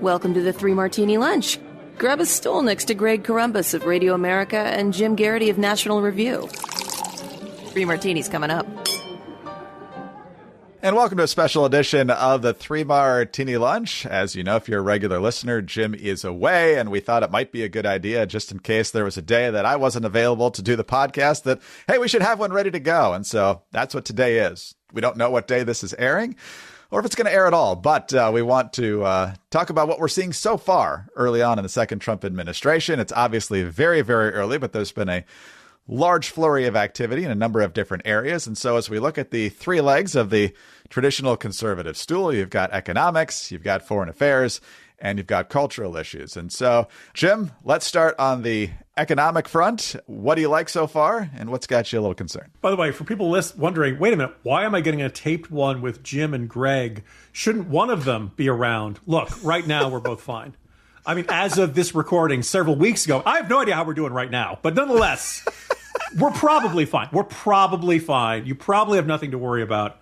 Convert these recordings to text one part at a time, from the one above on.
Welcome to the Three Martini Lunch. Grab a stool next to Greg Columbus of Radio America and Jim Garrity of National Review. Three Martinis coming up. And welcome to a special edition of the Three Martini Lunch. As you know, if you're a regular listener, Jim is away, and we thought it might be a good idea, just in case there was a day that I wasn't available to do the podcast, that, hey, we should have one ready to go. And so that's what today is. We don't know what day this is airing or if it's going to air at all, but we want to talk about what we're seeing so far early on in the second Trump administration. It's obviously very, very early, but there's been a large flurry of activity in a number of different areas. And so as we look at the three legs of the traditional conservative stool, you've got economics, you've got foreign affairs, and you've got cultural issues. And so, Jim, let's start on the economic front. What do you like so far, and what's got you a little concerned? By the way, for people wondering, wait a minute, why am I getting a taped one with Jim and Greg? Shouldn't one of them be around? Look, right now we're both fine. I mean, as of this recording several weeks ago, I have no idea how we're doing right now. But nonetheless, we're probably fine. We're probably fine. You probably have nothing to worry about.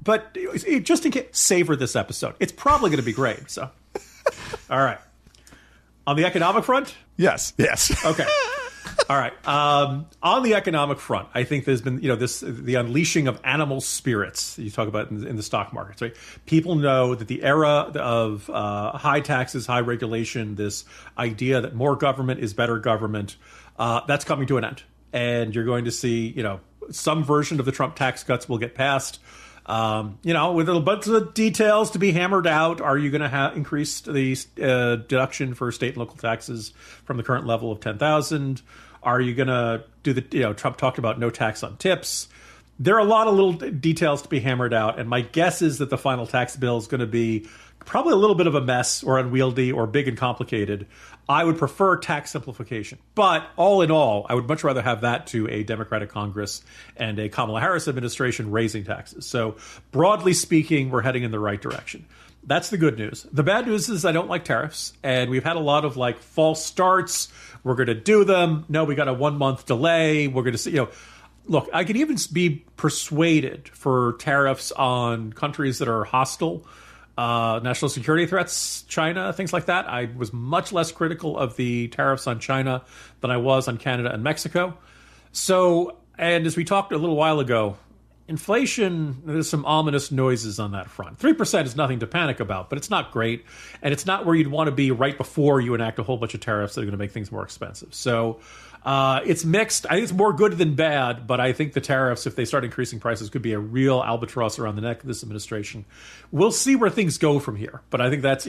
But just in case, savor this episode. It's probably going to be great. So, all right. On the economic front? Yes. Okay. All right. On the economic front, I think there's been, the unleashing of animal spirits you talk about in the stock markets, right? People know that the era of high taxes, high regulation, this idea that more government is better government, that's coming to an end. And you're going to see, some version of the Trump tax cuts will get passed. With a bunch of details to be hammered out. Are you going to increase the deduction for state and local taxes from the current level of $10,000? Are you going to do Trump talked about no tax on tips. There are a lot of little details to be hammered out. And my guess is that the final tax bill is going to be probably a little bit of a mess or unwieldy or big and complicated. I would prefer tax simplification. But all in all, I would much rather have that to a Democratic Congress and a Kamala Harris administration raising taxes. So broadly speaking, we're heading in the right direction. That's the good news. The bad news is I don't like tariffs. And we've had a lot of false starts. We're going to do them. No, we got a 1 month delay. We're going to see, look, I could even be persuaded for tariffs on countries that are hostile. National security threats, China, things like that. I was much less critical of the tariffs on China than I was on Canada and Mexico. So, and as we talked a little while ago, inflation, there's some ominous noises on that front. 3% is nothing to panic about, but it's not great. And it's not where you'd want to be right before you enact a whole bunch of tariffs that are going to make things more expensive. So it's mixed. I think it's more good than bad, but I think the tariffs, if they start increasing prices, could be a real albatross around the neck of this administration. We'll see where things go from here. But I think that's,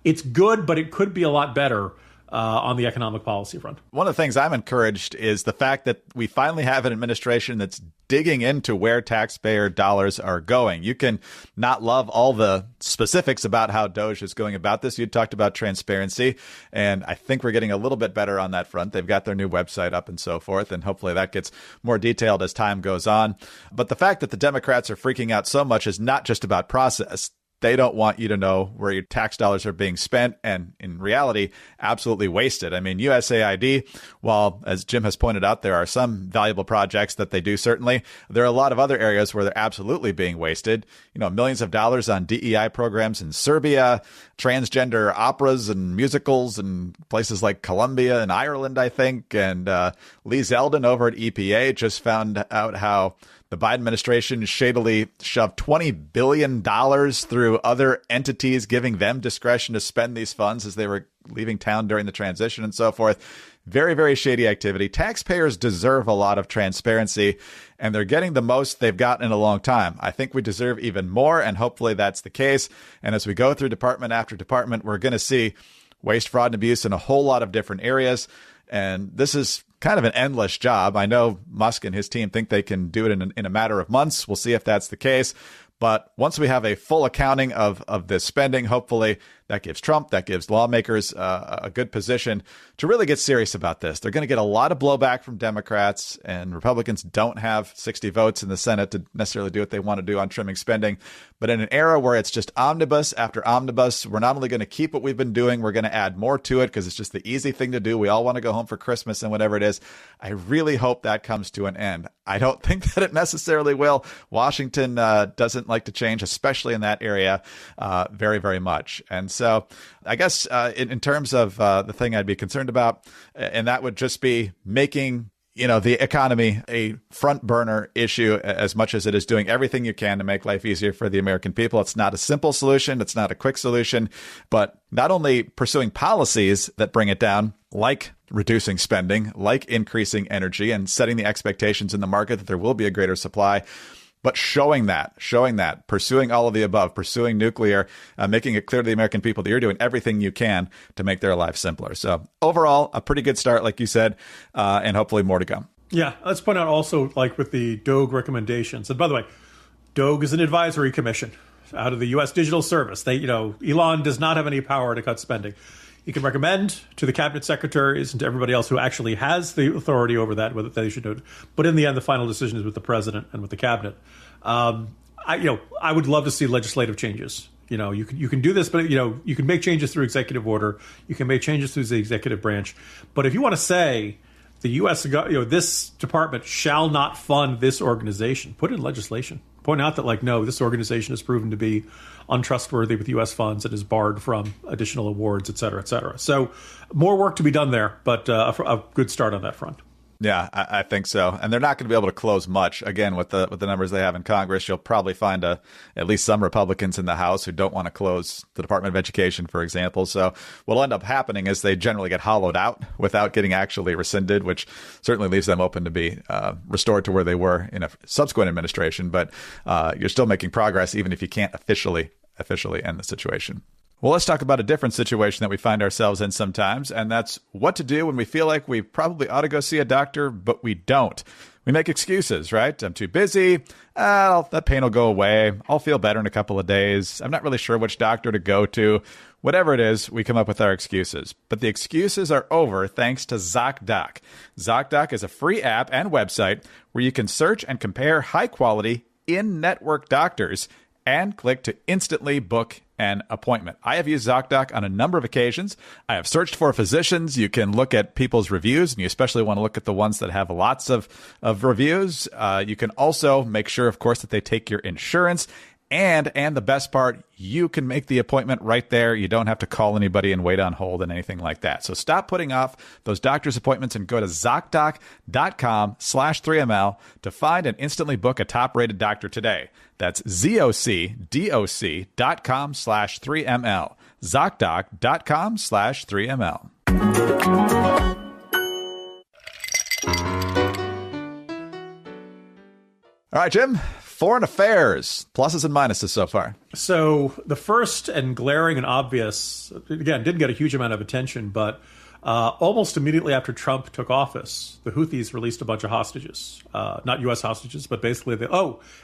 it's good, but it could be a lot better on the economic policy front. One of the things I'm encouraged is the fact that we finally have an administration that's digging into where taxpayer dollars are going. You can not love all the specifics about how DOGE is going about this. You talked about transparency, and I think we're getting a little bit better on that front. They've got their new website up and so forth, and hopefully that gets more detailed as time goes on. But the fact that the Democrats are freaking out so much is not just about process. They don't want you to know where your tax dollars are being spent and, in reality, absolutely wasted. I mean, USAID, while, as Jim has pointed out, there are some valuable projects that they do, certainly, there are a lot of other areas where they're absolutely being wasted. Millions of dollars on DEI programs in Serbia, transgender operas and musicals in places like Colombia and Ireland, I think. And Lee Zeldin over at EPA just found out how the Biden administration shadily shoved $20 billion through other entities, giving them discretion to spend these funds as they were leaving town during the transition and so forth. Very, very shady activity. Taxpayers deserve a lot of transparency, and they're getting the most they've gotten in a long time. I think we deserve even more, and hopefully that's the case. And as we go through department after department, we're going to see waste, fraud, and abuse in a whole lot of different areas. And this is kind of an endless job. I know Musk and his team think they can do it in a matter of months. We'll see if that's the case. But once we have a full accounting of this spending, hopefully that gives Trump, that gives lawmakers a good position to really get serious about this. They're going to get a lot of blowback from Democrats, and Republicans don't have 60 votes in the Senate to necessarily do what they want to do on trimming spending. But in an era where it's just omnibus after omnibus, we're not only going to keep what we've been doing, we're going to add more to it because it's just the easy thing to do. We all want to go home for Christmas and whatever it is. I really hope that comes to an end. I don't think that it necessarily will. Washington doesn't like to change, especially in that area, very, very much. And so I guess in terms of the thing I'd be concerned about, and that would just be making the economy a front burner issue as much as it is doing everything you can to make life easier for the American people. It's not a simple solution. It's not a quick solution, but not only pursuing policies that bring it down, like reducing spending, like increasing energy and setting the expectations in the market that there will be a greater supply, but showing that, pursuing all of the above, pursuing nuclear, making it clear to the American people that you're doing everything you can to make their lives simpler. So overall, a pretty good start, like you said, and hopefully more to come. Yeah, let's point out also, like with the DOGE recommendations. And by the way, DOGE is an advisory commission out of the U.S. Digital Service. They, Elon does not have any power to cut spending. He can recommend to the cabinet secretaries and to everybody else who actually has the authority over that, whether they should do it. But in the end, the final decision is with the president and with the cabinet. I would love to see legislative changes. You can do this, but you can make changes through executive order. You can make changes through the executive branch. But if you want to say the U.S. This department shall not fund this organization, put it in legislation. Point out that, no, this organization has proven to be untrustworthy with U.S. funds and is barred from additional awards, et cetera, et cetera. So more work to be done there, but a good start on that front. Yeah, I think so. And they're not going to be able to close much. Again, with the numbers they have in Congress, you'll probably find at least some Republicans in the House who don't want to close the Department of Education, for example. So what'll end up happening is they generally get hollowed out without getting actually rescinded, which certainly leaves them open to be restored to where they were in a subsequent administration. But you're still making progress, even if you can't officially end the situation. Well, let's talk about a different situation that we find ourselves in sometimes, and that's what to do when we feel like we probably ought to go see a doctor, but we don't. We make excuses, right? I'm too busy. That pain will go away. I'll feel better in a couple of days. I'm not really sure which doctor to go to. Whatever it is, we come up with our excuses. But the excuses are over thanks to ZocDoc. ZocDoc is a free app and website where you can search and compare high-quality in-network doctors and click to instantly book an appointment. I have used ZocDoc on a number of occasions. I have searched for physicians. You can look at people's reviews, and you especially want to look at the ones that have lots of reviews. You can also make sure, of course, that they take your insurance. And the best part, you can make the appointment right there. You don't have to call anybody and wait on hold and anything like that. So stop putting off those doctor's appointments and go to ZocDoc.com/3ML to find and instantly book a top-rated doctor today. That's ZocDoc.com/3ML. ZocDoc.com/3ML. All right, Jim. Foreign affairs, pluses and minuses so far. So the first and glaring and obvious, again, didn't get a huge amount of attention, but almost immediately after Trump took office, the Houthis released a bunch of hostages, not U.S. hostages, but basically and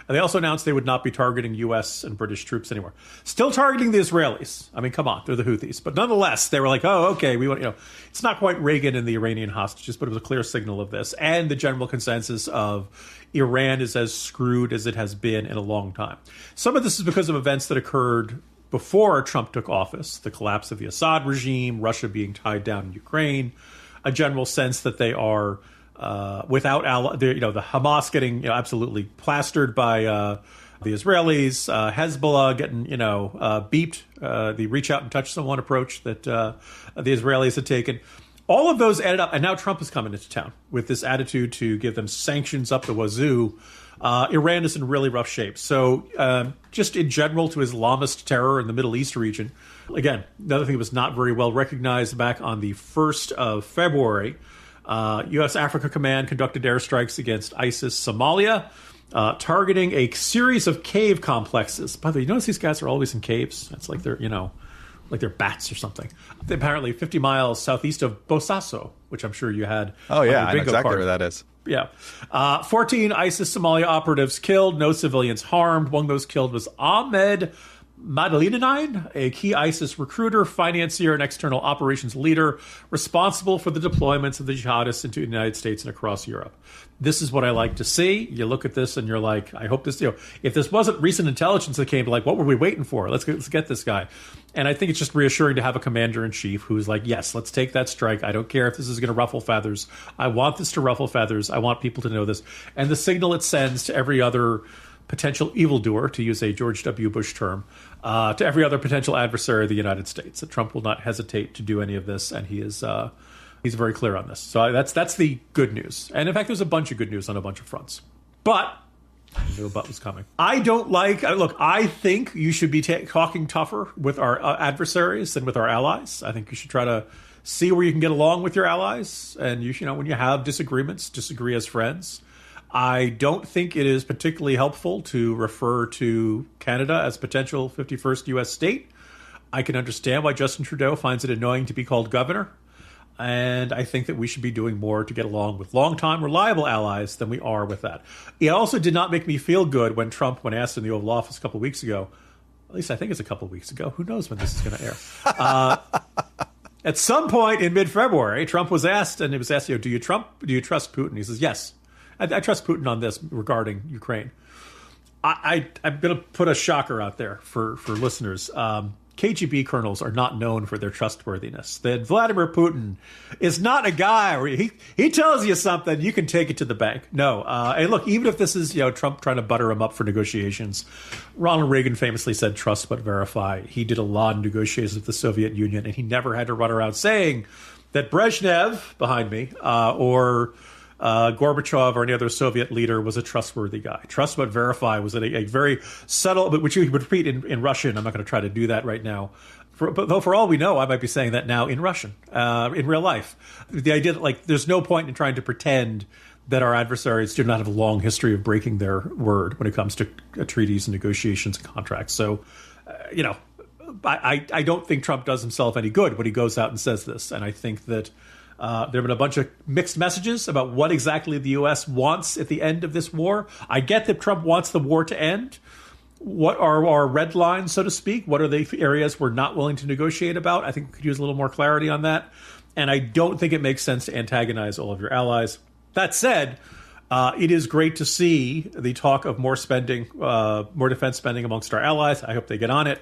they also announced they would not be targeting U.S. and British troops anymore. Still targeting the Israelis. I mean, come on, they're the Houthis. But nonetheless, they were like, oh, okay, we want, it's not quite Reagan and the Iranian hostages, but it was a clear signal of this. And the general consensus of Iran is as screwed as it has been in a long time. Some of this is because of events that occurred before Trump took office, the collapse of the Assad regime, Russia being tied down in Ukraine, a general sense that they are without the Hamas getting absolutely plastered by the Israelis, Hezbollah getting beeped, the reach out and touch someone approach that the Israelis had taken. All of those added up, and now Trump is coming into town with this attitude to give them sanctions up the wazoo. Iran is in really rough shape. So just in general to Islamist terror in the Middle East region, again, another thing that was not very well recognized back on the 1st of February, U.S. Africa Command conducted airstrikes against ISIS Somalia, targeting a series of cave complexes. By the way, you notice these guys are always in caves? It's like they're, like they're bats or something. Apparently 50 miles southeast of Bosaso, which I'm sure you had. Oh, yeah, I know exactly where that is. Yeah. 14 ISIS Somalia operatives killed, no civilians harmed. One of those killed was Ahmed Madalinaine, a key ISIS recruiter, financier, and external operations leader responsible for the deployments of the jihadists into the United States and across Europe. This is what I like to see. You look at this and you're like, I hope this, if this wasn't recent intelligence that came, like, what were we waiting for? Let's get this guy. And I think it's just reassuring to have a commander-in-chief who's like, yes, let's take that strike. I don't care if this is going to ruffle feathers. I want this to ruffle feathers. I want people to know this. And the signal it sends to every other potential evildoer, to use a George W. Bush term, to every other potential adversary of the United States. That Trump will not hesitate to do any of this, and he is he's very clear on this. So that's the good news. And in fact, there's a bunch of good news on a bunch of fronts. But I knew a but was coming. I don't like. Look, I think you should be talking tougher with our adversaries than with our allies. I think you should try to see where you can get along with your allies, and you know, when you have disagreements, disagree as friends. I don't think it is particularly helpful to refer to Canada as potential 51st U.S. state. I can understand why Justin Trudeau finds it annoying to be called governor, and I think that we should be doing more to get along with long-time reliable allies than we are with that. It also did not make me feel good when Trump, when asked in the Oval Office a couple of weeks ago, at least I think it's a couple of weeks ago, who knows when this is going to air, at some point in mid-February, Trump was asked, and it was asked, do you trust Putin? He says, yes, I trust Putin on this regarding Ukraine. I'm going to put a shocker out there for listeners. KGB colonels are not known for their trustworthiness. That Vladimir Putin is not a guy where he tells you something, you can take it to the bank. No. And look, even if this is Trump trying to butter him up for negotiations, Ronald Reagan famously said, trust but verify. He did a lot of negotiations with the Soviet Union, and he never had to run around saying that Brezhnev, behind me, or Gorbachev or any other Soviet leader was a trustworthy guy. Trust but verify was a very subtle, but which you would repeat in Russian. I'm not going to try to do that right now. Though for all we know, I might be saying that now in Russian, in real life. The idea that there's no point in trying to pretend that our adversaries do not have a long history of breaking their word when it comes to treaties and negotiations and contracts. So, I don't think Trump does himself any good when he goes out and says this. And I think that there have been a bunch of mixed messages about what exactly the U.S. wants at the end of this war. I get that Trump wants the war to end. What are our red lines, so to speak? What are the areas we're not willing to negotiate about? I think we could use a little more clarity on that. And I don't think it makes sense to antagonize all of your allies. That said, it is great to see the talk of more spending, more defense spending amongst our allies. I hope they get on it.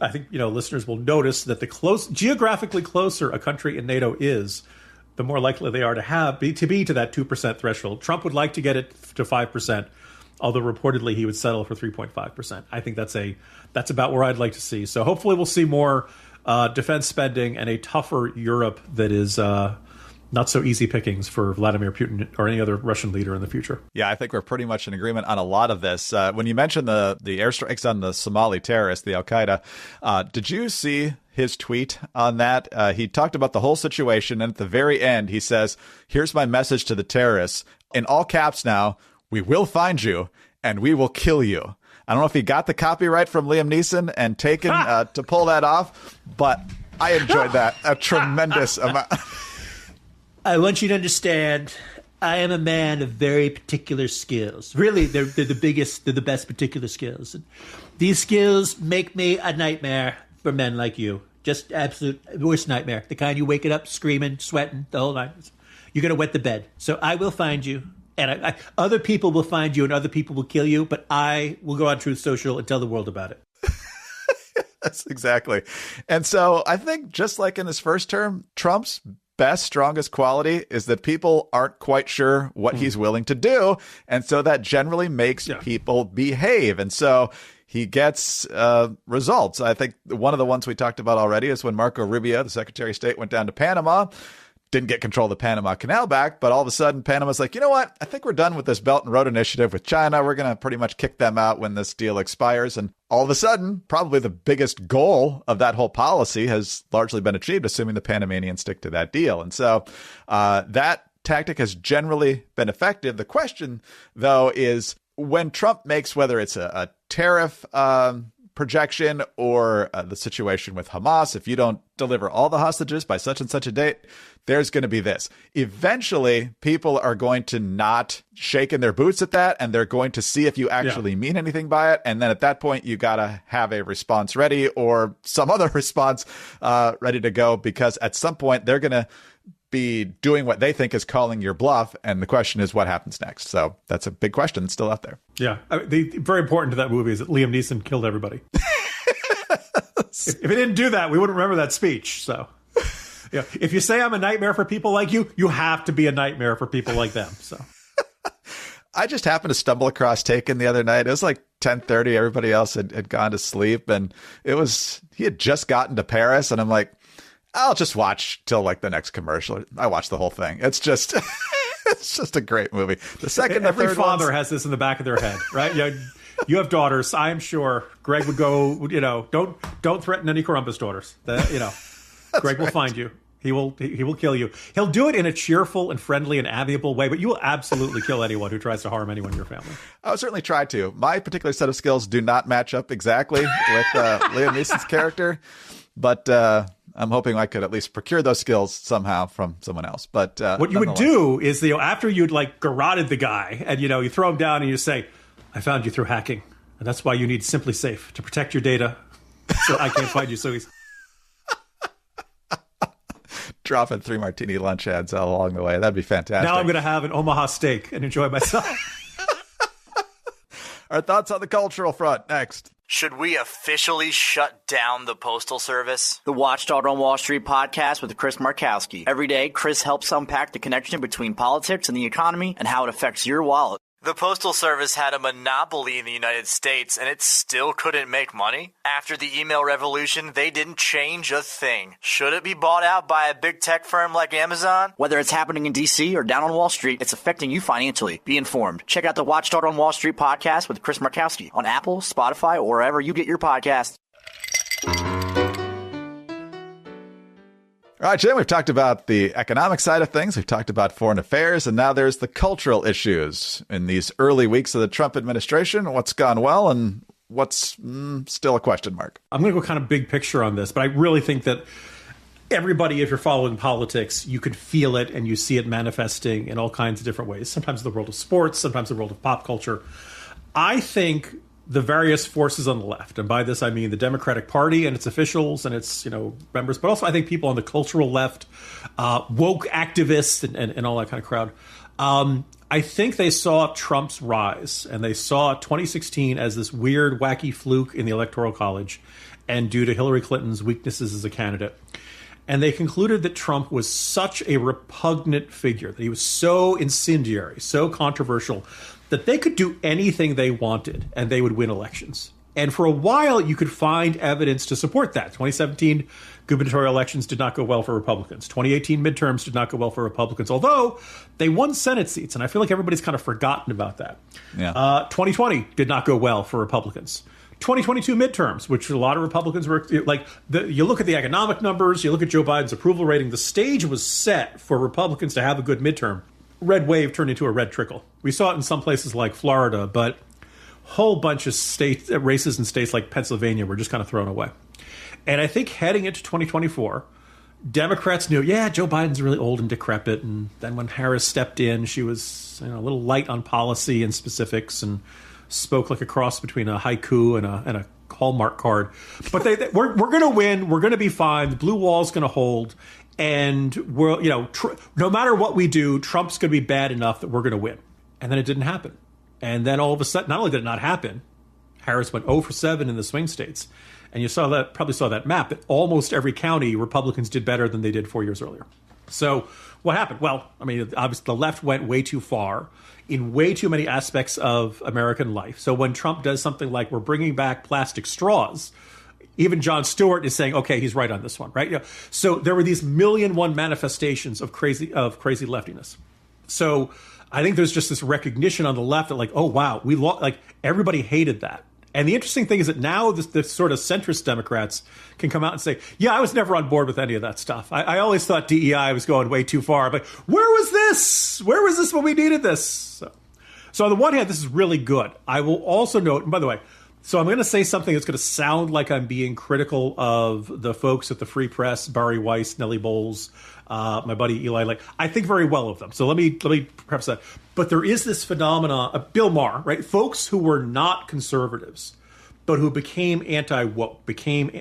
I think listeners will notice that the geographically closer a country in NATO is, the more likely they are to be to that 2% threshold. Trump would like to get it to 5%, although reportedly he would settle for 3.5%. I think that's about where I'd like to see. So hopefully we'll see more defense spending and a tougher Europe that is not so easy pickings for Vladimir Putin or any other Russian leader in the future. Yeah, I think we're pretty much in agreement on a lot of this. When you mentioned the airstrikes on the Somali terrorists, the Al-Qaeda, did you see his tweet on that? He talked about the whole situation, and at the very end, he says, here's my message to the terrorists. In all caps now, we will find you, and we will kill you. I don't know if he got the copyright from Liam Neeson and taken to pull that off, but I enjoyed that a tremendous amount. I want you to understand, I am a man of very particular skills. Really, they're the biggest, they're the best particular skills. And these skills make me a nightmare for men like you. Just absolute worst nightmare. The kind you wake it up screaming, sweating, the whole night. You're going to wet the bed. So I will find you. And other people will find you and other people will kill you. But I will go on Truth Social and tell the world about it. That's exactly. And so I think just like in his first term, Trump's best, strongest quality is that people aren't quite sure what he's willing to do. And so that generally makes people behave. And so he gets results. I think one of the ones we talked about already is when Marco Rubio, the Secretary of State, went down to Panama. Didn't get control of the Panama Canal back, but all of a sudden Panama's like, you know what? I think we're done with this Belt and Road Initiative with China. We're going to pretty much kick them out when this deal expires. And all of a sudden, probably the biggest goal of that whole policy has largely been achieved, assuming the Panamanians stick to that deal. And so that tactic has generally been effective. The question, though, is when Trump makes, whether it's a tariff projection or the situation with Hamas, if you don't deliver all the hostages by such and such a date, there's going to be this. Eventually, people are going to not shake in their boots at that, and they're going to see if you actually mean anything by it. And then at that point, you got to have a response ready or some other response ready to go, because at some point, they're going to be doing what they think is calling your bluff. And the question is, what happens next? So that's a big question still out there. Yeah. Very important to that movie is that Liam Neeson killed everybody. If he didn't do that, we wouldn't remember that speech. So yeah, if you say I'm a nightmare for people like you, you have to be a nightmare for people like them. So I just happened to stumble across Taken the other night. It was like 10:30. Everybody else had gone to sleep, and he had just gotten to Paris, and I'm like, I'll just watch till like the next commercial. I watched the whole thing. It's just it's just a great movie. The second, every father has this in the back of their head, right? You have daughters. I'm sure Greg would go. Don't threaten any Columbus daughters. Greg will find you. He will kill you. He'll do it in a cheerful and friendly and amiable way, but you will absolutely kill anyone who tries to harm anyone in your family. I would certainly try to. My particular set of skills do not match up exactly with Liam Neeson's character, but I'm hoping I could at least procure those skills somehow from someone else. But what you would do is, after you'd like garroted the guy and you throw him down and you say, "I found you through hacking, and that's why you need Simply Safe to protect your data, so I can't find you so easy." Dropping 3 martini lunch ads all along the way. That'd be fantastic. Now I'm going to have an Omaha steak and enjoy myself. Our thoughts on the cultural front next. Should we officially shut down the Postal Service? The Watchdog on Wall Street podcast with Chris Markowski. Every day, Chris helps unpack the connection between politics and the economy and how it affects your wallet. The Postal Service had a monopoly in the United States, and it still couldn't make money. After the email revolution, they didn't change a thing. Should it be bought out by a big tech firm like Amazon? Whether it's happening in D.C. or down on Wall Street, it's affecting you financially. Be informed. Check out the Watchdog on Wall Street podcast with Chris Markowski on Apple, Spotify, or wherever you get your podcasts. All right, Jim, we've talked about the economic side of things. We've talked about foreign affairs, and now there's the cultural issues in these early weeks of the Trump administration. What's gone well and what's still a question mark? I'm going to go kind of big picture on this, but I really think that everybody, if you're following politics, you could feel it and you see it manifesting in all kinds of different ways. Sometimes in the world of sports, sometimes in the world of pop culture. I think the various forces on the left, and by this I mean the Democratic Party and its officials and its members, but also I think people on the cultural left, woke activists and all that kind of crowd. I think they saw Trump's rise and they saw 2016 as this weird, wacky fluke in the Electoral College and due to Hillary Clinton's weaknesses as a candidate. And they concluded that Trump was such a repugnant figure, that he was so incendiary, so controversial, that they could do anything they wanted and they would win elections. And for a while, you could find evidence to support that. 2017 gubernatorial elections did not go well for Republicans. 2018 midterms did not go well for Republicans, although they won Senate seats. And I feel like everybody's kind of forgotten about that. Yeah. 2020 did not go well for Republicans. 2022 midterms, which a lot of Republicans were like, you look at the economic numbers, you look at Joe Biden's approval rating, the stage was set for Republicans to have a good midterm. Red wave turned into a red trickle. We saw it in some places like Florida, but a whole bunch of races in states like Pennsylvania were just kind of thrown away. And I think heading into 2024, Democrats knew, Joe Biden's really old and decrepit. And then when Harris stepped in, she was a little light on policy and specifics and spoke like a cross between a haiku and a Hallmark card. But we're going to win. We're going to be fine. The blue wall's going to hold. And we're, no matter what we do, Trump's going to be bad enough that we're going to win. And then it didn't happen. And then all of a sudden, not only did it not happen, Harris went 0 for 7 in the swing states. And you probably saw that map, that almost every county, Republicans did better than they did 4 years earlier. So what happened? Well, I mean, obviously the left went way too far in way too many aspects of American life. So when Trump does something like we're bringing back plastic straws, even Jon Stewart is saying, okay, he's right on this one, right? So there were these 1,000,001 manifestations of crazy leftiness. So I think there's just this recognition on the left that, like, oh wow, we like everybody hated that. And the interesting thing is that now this sort of centrist Democrats can come out and say, I was never on board with any of that stuff. I always thought DEI was going way too far. But where was this? Where was this when we needed this? So on the one hand, this is really good. I will also note, and by the way, so I'm going to say something that's going to sound like I'm being critical of the folks at the Free Press, Bari Weiss, Nellie Bowles, my buddy Eli Lake. I think very well of them. So let me preface that. But there is this phenomenon, Bill Maher, right? Folks who were not conservatives, but who became anti-woke,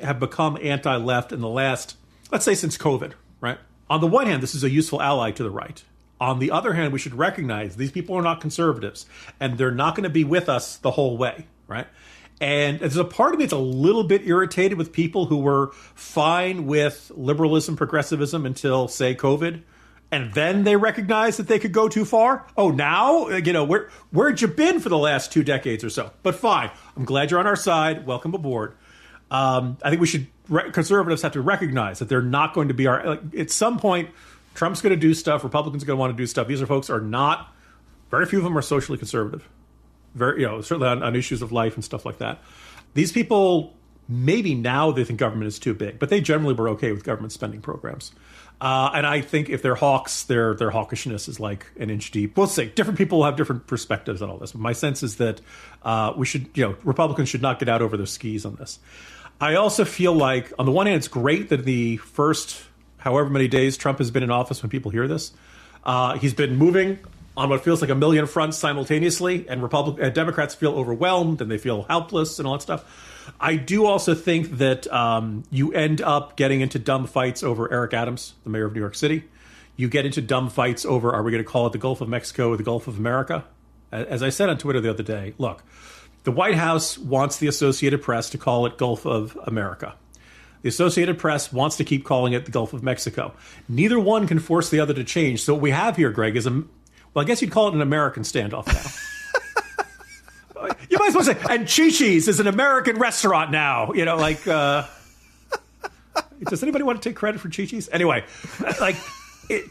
have become anti-left in the last, let's say, since COVID, right? On the one hand, this is a useful ally to the right. On the other hand, we should recognize these people are not conservatives, and they're not going to be with us the whole way, right? And there's a part of me that's a little bit irritated with people who were fine with liberalism, progressivism until, say, COVID, and then they recognize that they could go too far. Oh, now, where'd you been for the last 2 decades or so? But fine. I'm glad you're on our side. Welcome aboard. I think we should, conservatives have to recognize that they're not going to be at some point, Trump's going to do stuff. Republicans are going to want to do stuff. These are folks are not, very few of them are socially conservative. Certainly on issues of life and stuff like that. These people, maybe now they think government is too big, but they generally were okay with government spending programs. And I think if they're hawks, their hawkishness is like an inch deep. We'll see. Different people will have different perspectives on all this. But my sense is that Republicans should not get out over their skis on this. I also feel like, on the one hand, it's great that the first however many days Trump has been in office when people hear this, he's been moving on what feels like a million fronts simultaneously, and Democrats feel overwhelmed and they feel helpless and all that stuff. I do also think that you end up getting into dumb fights over Eric Adams, the mayor of New York City. You get into dumb fights over, are we going to call it the Gulf of Mexico or the Gulf of America? As I said on Twitter the other day, look, the White House wants the Associated Press to call it Gulf of America. The Associated Press wants to keep calling it the Gulf of Mexico. Neither one can force the other to change. So what we have here, Greg, is I guess you'd call it an American standoff now. You might as well say, and Chi-Chi's is an American restaurant now. Does anybody want to take credit for Chi-Chi's? Anyway,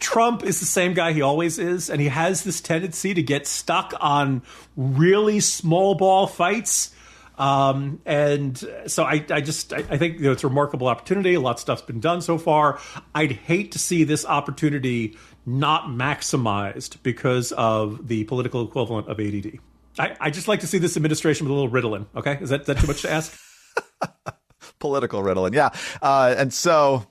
Trump is the same guy he always is, and he has this tendency to get stuck on really small ball fights. And so I think it's a remarkable opportunity. A lot of stuff's been done so far. I'd hate to see this opportunity not maximized because of the political equivalent of ADD. I just like to see this administration with a little Ritalin. Okay, is that too much to ask? Political Ritalin, yeah. And so,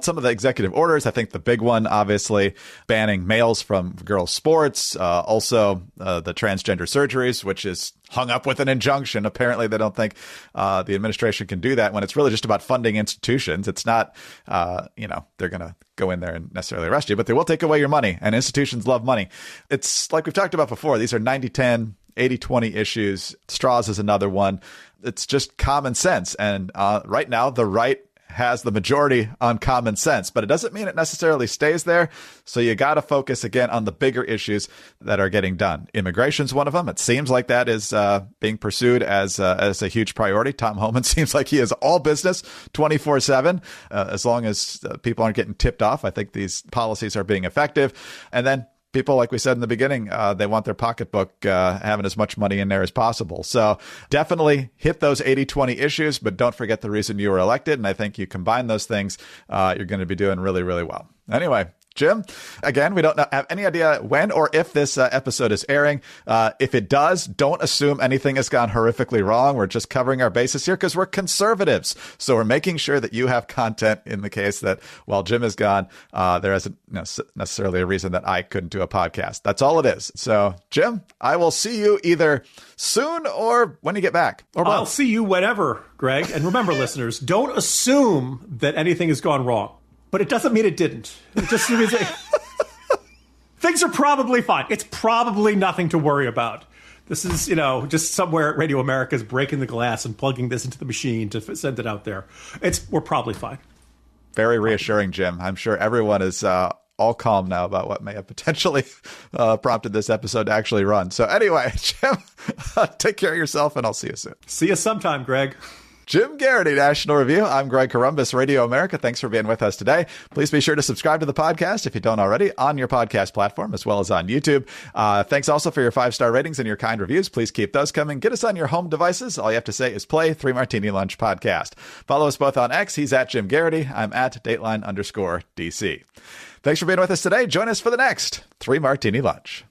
some of the executive orders, I think the big one, obviously, banning males from girls' sports. Also, the transgender surgeries, which is hung up with an injunction. Apparently, they don't think the administration can do that when it's really just about funding institutions. It's not, they're going to go in there and necessarily arrest you, but they will take away your money, and institutions love money. It's like we've talked about before. These are 90-10, 80-20 issues. Straws is another one. It's just common sense. And right now, the right has the majority on common sense, but it doesn't mean it necessarily stays there. So you got to focus again on the bigger issues that are getting done. Immigration's one of them. It seems like that is being pursued as a huge priority. Tom Homan seems like he is all business 24/7. As long as people aren't getting tipped off, I think these policies are being effective. And then people, like we said in the beginning, they want their pocketbook having as much money in there as possible. So definitely hit those 80-20 issues, but don't forget the reason you were elected. And I think you combine those things, you're going to be doing really, really well. Anyway, Jim, again, we don't have any idea when or if this episode is airing. If it does, don't assume anything has gone horrifically wrong. We're just covering our bases here because we're conservatives. So we're making sure that you have content in the case that while Jim is gone, there isn't necessarily a reason that I couldn't do a podcast. That's all it is. So, Jim, I will see you either soon or when you get back. Or both. I'll see you whenever, Greg. And remember, listeners, don't assume that anything has gone wrong. But it doesn't mean it didn't. It just means things are probably fine. It's probably nothing to worry about. This is, just somewhere at Radio America is breaking the glass and plugging this into the machine to send it out there. We're probably fine. Very reassuring, Jim. I'm sure everyone is all calm now about what may have potentially prompted this episode to actually run. So anyway, Jim, take care of yourself, and I'll see you soon. See you sometime, Greg. Jim Garrity, National Review. I'm Greg Corombos, Radio America. Thanks for being with us today. Please be sure to subscribe to the podcast if you don't already on your podcast platform, as well as on YouTube. Thanks also for your 5-star ratings and your kind reviews. Please keep those coming. Get us on your home devices. All you have to say is play 3 Martini Lunch podcast. Follow us both on X. He's at Jim Garrity. I'm at Dateline_DC. Thanks for being with us today. Join us for the next 3 Martini Lunch.